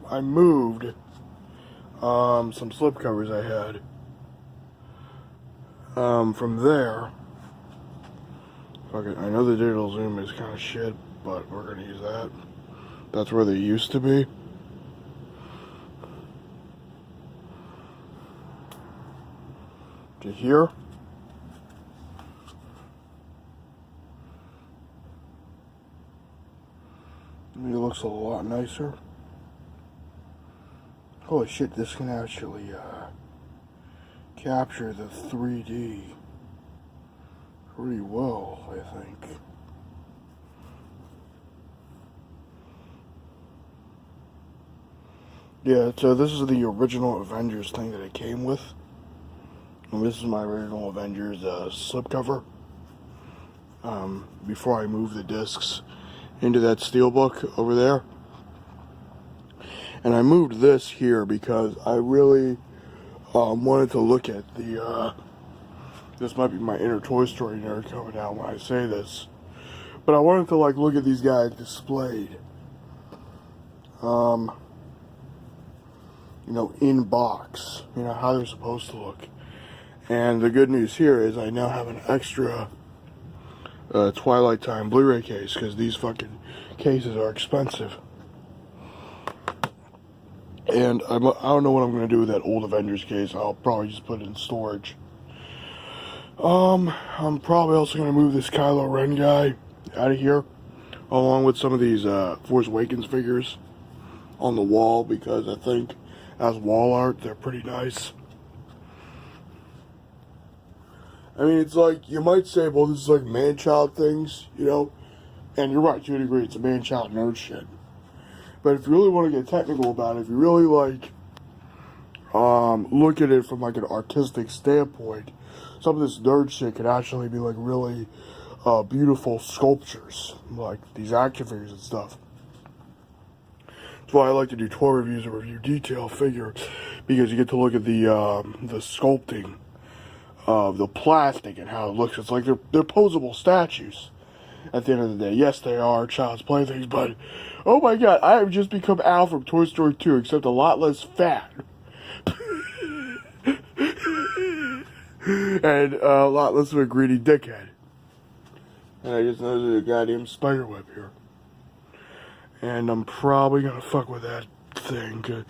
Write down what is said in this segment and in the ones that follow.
I moved some slipcovers I had from there. Okay, I know the digital zoom is kind of shit, but we're gonna use that. That's where they used to be. To here. It looks a lot nicer. Holy shit, this can actually capture the 3D pretty well, I think. Yeah, so this is the original Avengers thing that it came with. And this is my original Avengers slipcover. Before I moved the discs into that steelbook over there. And I moved this here because I really wanted to look at the, this might be my inner Toy Story nerd coming out when I say this, but I wanted to like look at these guys displayed, you know, in box, you know, how they're supposed to look. And the good news here is I now have an extra Twilight Time Blu-ray case, because these fucking cases are expensive. And I don't know what I'm going to do with that old Avengers case. I'll probably just put it in storage. I'm probably also going to move this Kylo Ren guy out of here, along with some of these Force Awakens figures on the wall, because I think as wall art, they're pretty nice. I mean, it's like, you might say, well, this is like man-child things, you know? And you're right, to a degree, it's a man-child nerd shit. But if you really want to get technical about it, if you really like, look at it from like an artistic standpoint, some of this nerd shit could actually be like really beautiful sculptures, like these action figures and stuff. That's why I like to do toy reviews and review detail figure, because you get to look at the sculpting of the plastic and how it looks. It's like they're posable statues. At the end of the day, yes, they are child's playthings, but oh my god, I have just become Al from Toy Story 2, except a lot less fat. And a lot less of a greedy dickhead. And I just know there's a goddamn spider web here. And I'm probably gonna fuck with that thing, cause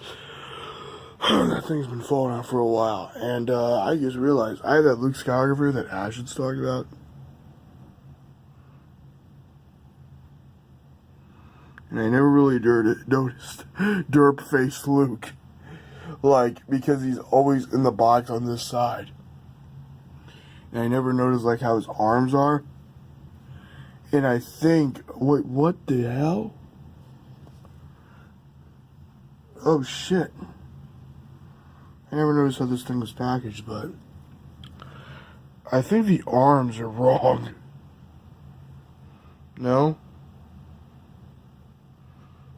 that thing's been falling out for a while. And I just realized I have that Luke Skywalker that Ashton's talking about. And I never really noticed derp-faced Luke. Like, because he's always in the box on this side. And I never noticed, like, how his arms are. And I think, wait, what the hell? Oh, shit. I never noticed how this thing was packaged, but I think the arms are wrong. No?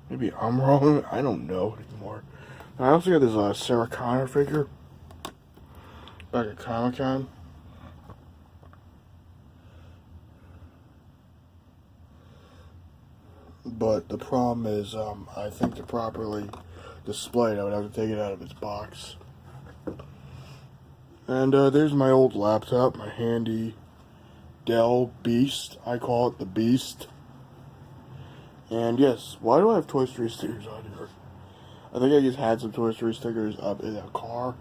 Maybe I'm wrong. I don't know anymore. And I also got this Sarah Connor figure back at Comic-Con. But the problem is, I think to properly display it, I would have to take it out of its box. And there's my old laptop, my handy Dell Beast. I call it the Beast. And yes, why do I have Toy Story stickers on here? I think I just had some Toy Story stickers up in a car.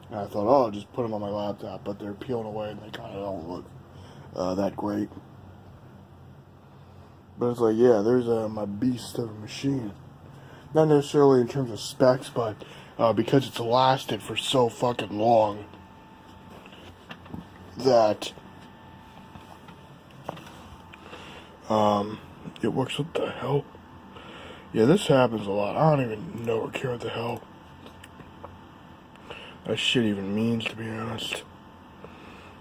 And I thought, oh, I'll just put them on my laptop. But they're peeling away and they kind of don't look that great. But it's like, yeah, there's my beast of a machine. Not necessarily in terms of specs, but because it's lasted for so fucking long that it works. What the hell? Yeah, this happens a lot. I don't even know or care what the hell that shit even means, to be honest.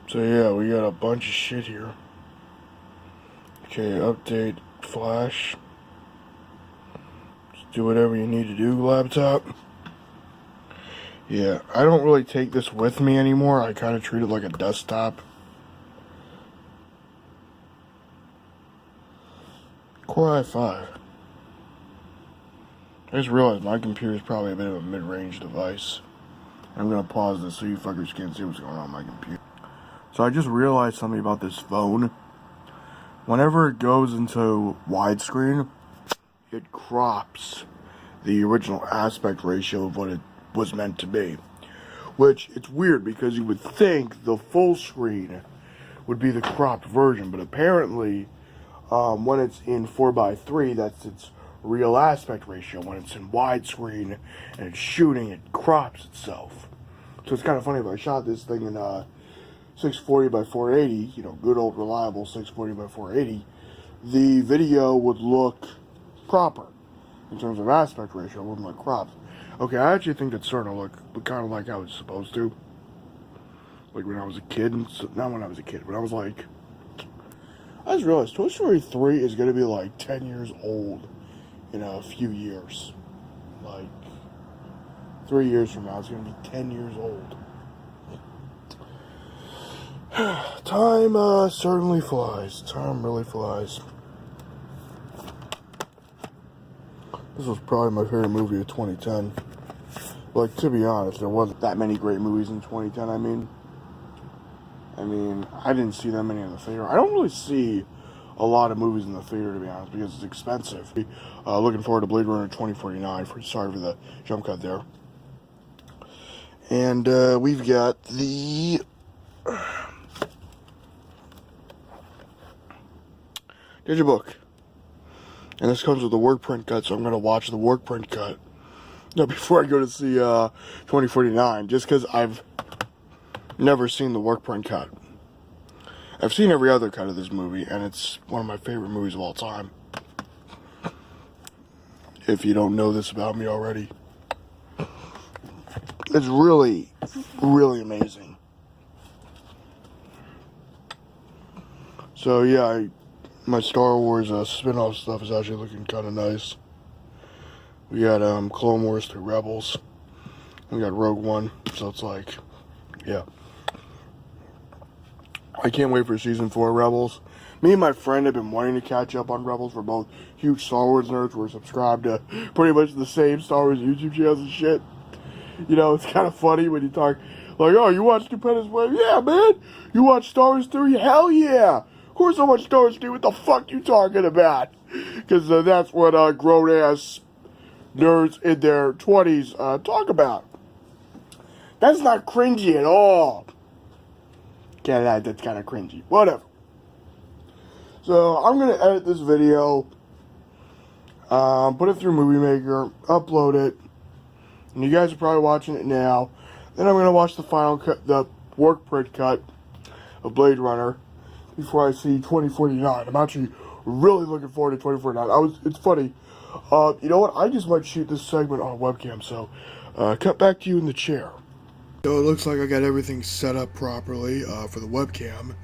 So yeah, we got a bunch of shit here. Okay, update flash. Just do whatever you need to do, laptop. Yeah, I don't really take this with me anymore. I kind of treat it like a desktop. Core i5. I just realized my computer is probably a bit of a mid-range device. I'm going to pause this so you fuckers can't see what's going on my computer. So I just realized something about this phone. Whenever it goes into widescreen, it crops the original aspect ratio of what it was meant to be. Which, it's weird because you would think the full screen would be the cropped version, but apparently when it's in 4:3, that's its real aspect ratio. When it's in widescreen and it's shooting, it crops itself. So it's kind of funny, if I shot this thing in 640x480, good old reliable 640x480, the video would look proper in terms of aspect ratio. It wouldn't look cropped. Okay, I actually think it's starting to look kind of like how it's supposed to. Like when I was a kid, not when I was a kid, but I was like, I just realized Toy Story 3 is going to be like 10 years old in a few years. Like, 3 years from now, it's going to be 10 years old. Time certainly flies. Time really flies. This was probably my favorite movie of 2010. Like, to be honest, there wasn't that many great movies in 2010, I mean, I didn't see that many in the theater. I don't really see a lot of movies in the theater, to be honest, because it's expensive. Looking forward to Blade Runner 2049. Sorry for the jump cut there. And we've got the Digibook. And this comes with the work print cut, so I'm going to watch the work print cut before I go to see 2049, just because I've never seen the work print cut. I've seen every other cut of this movie, and it's one of my favorite movies of all time. If you don't know this about me already. It's really, really amazing. So yeah, my Star Wars spin-off stuff is actually looking kind of nice. We got Clone Wars through Rebels. We got Rogue One, so it's like, yeah. I can't wait for season 4 of Rebels. Me and my friend have been wanting to catch up on Rebels. We're both huge Star Wars nerds. We're subscribed to pretty much the same Star Wars YouTube channels and shit. It's kind of funny when you talk, like, oh, you watch Stupendous Wave? Yeah, man. You watch Star Wars 3? Hell yeah. Of course I watch Star Wars 3. What the fuck you talking about? Because that's what grown-ass nerds in their 20s talk about. That's not cringy at all. Yeah, that's kind of cringy. Whatever. So, I'm going to edit this video, put it through Movie Maker, upload it, and you guys are probably watching it now. Then I'm going to watch the final cut, the work print cut of Blade Runner before I see 2049. I'm actually really looking forward to 2049. It's funny. You know what? I just might shoot this segment on a webcam, so cut back to you in the chair. So it looks like I got everything set up properly for the webcam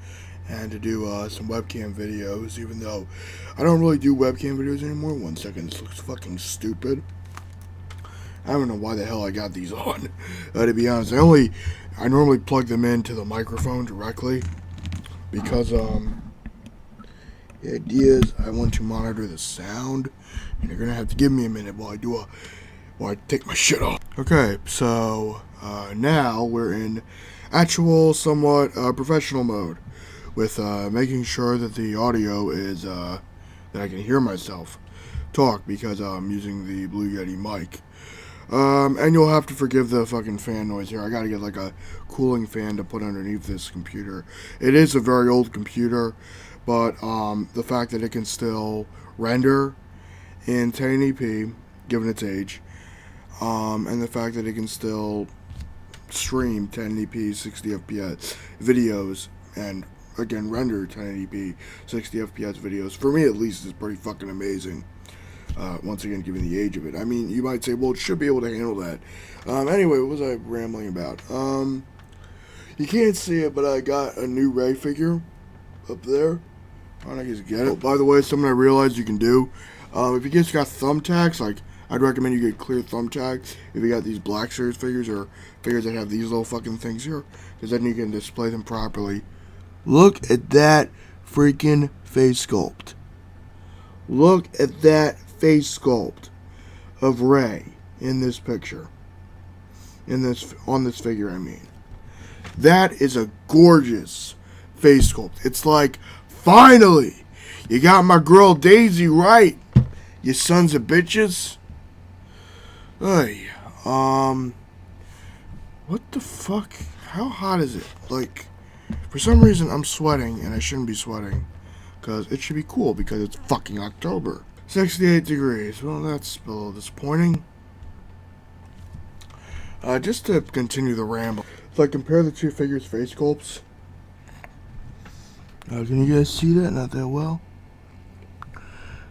and to do some webcam videos, even though I don't really do webcam videos anymore. 1 second, this looks fucking stupid. I don't know why the hell I got these on. To be honest, I normally plug them into the microphone directly because the idea is I want to monitor the sound, and you're gonna have to give me a minute while I take my shit off. Okay, so now we're in actual, somewhat professional mode with making sure that the audio is that I can hear myself talk because I'm using the Blue Yeti mic. And you'll have to forgive the fucking fan noise here. I gotta get like a cooling fan to put underneath this computer. It is a very old computer, but the fact that it can still render in 1080p, given its age, and the fact that it can still stream 1080p 60 fps videos and again render 1080p 60 fps videos, for me at least, is pretty fucking amazing. Once again, given the age of it. I mean, you might say, well, it should be able to handle that. Anyway, what was I rambling about? You can't see it, but I got a new Ray figure up there. I don't guess get it. Oh, by the way, something I realized you can do, if you just got thumbtacks, like, I'd recommend you get clear thumbtacks if you got these Black Series figures or figures that have these little fucking things here, because then you can display them properly. Look at that freaking face sculpt. Look at that face sculpt. of Rey in this picture. On this figure, I mean. That is a gorgeous face sculpt. It's like, finally, you got my girl Daisy right, you sons of bitches. Hey, what the fuck? How hot is it? Like, for some reason I'm sweating, and I shouldn't be sweating, because it should be cool, because it's fucking October. 68 degrees. Well, that's a little disappointing. Just to continue the ramble. So I compare the two figures' face sculpts. Can you guys see that? Not that well.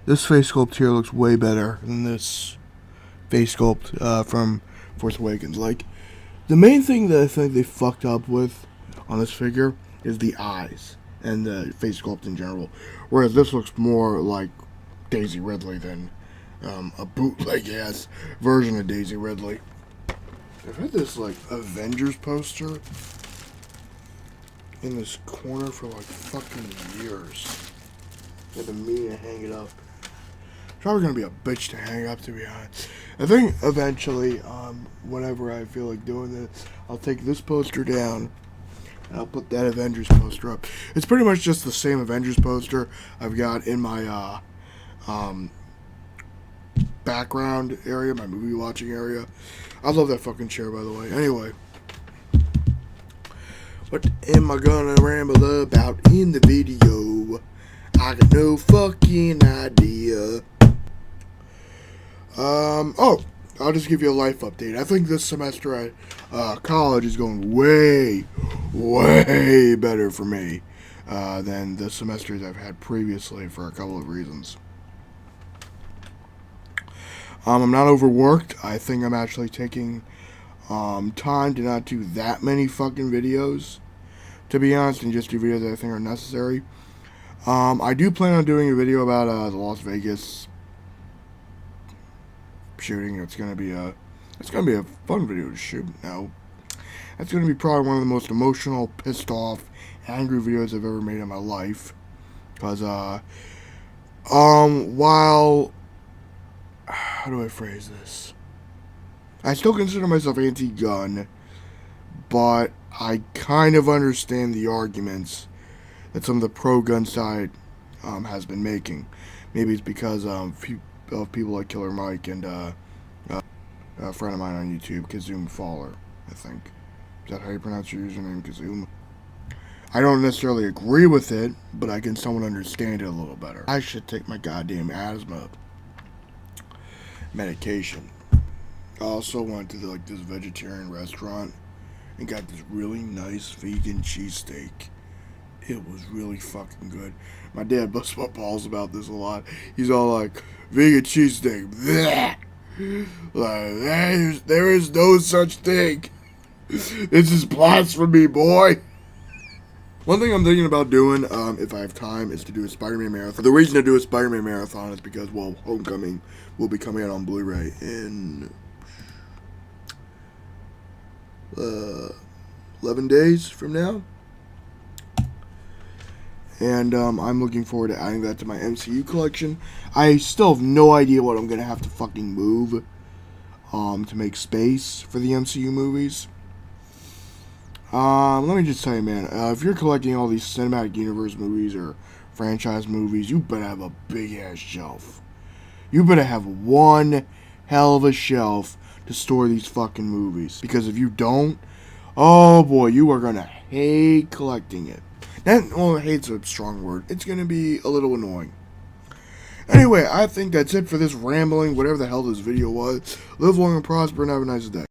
This face sculpt here looks way better than this face sculpt from Force Awakens. Like, the main thing that I think they fucked up with on this figure is the eyes and the face sculpt in general. Whereas this looks more like Daisy Ridley than a bootleg-ass version of Daisy Ridley. I've had this, like, Avengers poster in this corner for, like, fucking years. I've been meaning to hang it up. Probably gonna be a bitch to hang up, to be honest. I think eventually, whenever I feel like doing this, I'll take this poster down and I'll put that Avengers poster up. It's pretty much just the same Avengers poster I've got in my background area, my movie watching area. I love that fucking chair, by the way. Anyway, what am I gonna ramble about in the video? I got no fucking idea. I'll just give you a life update. I think this semester at college is going way, way better for me than the semesters I've had previously for a couple of reasons. I'm not overworked. I think I'm actually taking time to not do that many fucking videos, to be honest, and just do videos that I think are necessary. I do plan on doing a video about the Las Vegas shooting. It's gonna be a fun video to shoot. Now, that's gonna be probably one of the most emotional, pissed off, angry videos I've ever made in my life. Cause while, how do I phrase this? I still consider myself anti-gun, but I kind of understand the arguments that some of the pro-gun side has been making. Maybe it's because of people like Killer Mike and a friend of mine on YouTube, Kazoom Faller, I think. Is that how you pronounce your username, Kazoom? I don't necessarily agree with it, but I can somewhat understand it a little better. I should take my goddamn asthma medication. I also went to this vegetarian restaurant and got this really nice vegan cheesesteak. It was really fucking good. My dad busts my balls about this a lot. He's all like, vegan cheesesteak, bleh. Like, there is no such thing. This is blasphemy, boy. One thing I'm thinking about doing, if I have time, is to do a Spider-Man marathon. The reason to do a Spider-Man marathon is because, well, Homecoming will be coming out on Blu-ray in 11 days from now. And I'm looking forward to adding that to my MCU collection. I still have no idea what I'm going to have to fucking move to make space for the MCU movies. Let me just tell you, man, if you're collecting all these cinematic universe movies or franchise movies, you better have a big-ass shelf. You better have one hell of a shelf to store these fucking movies. Because if you don't, oh boy, you are going to hate collecting it. Well, hate's a strong word. It's going to be a little annoying. Anyway, I think that's it for this rambling, whatever the hell this video was. Live long and prosper and have a nice day.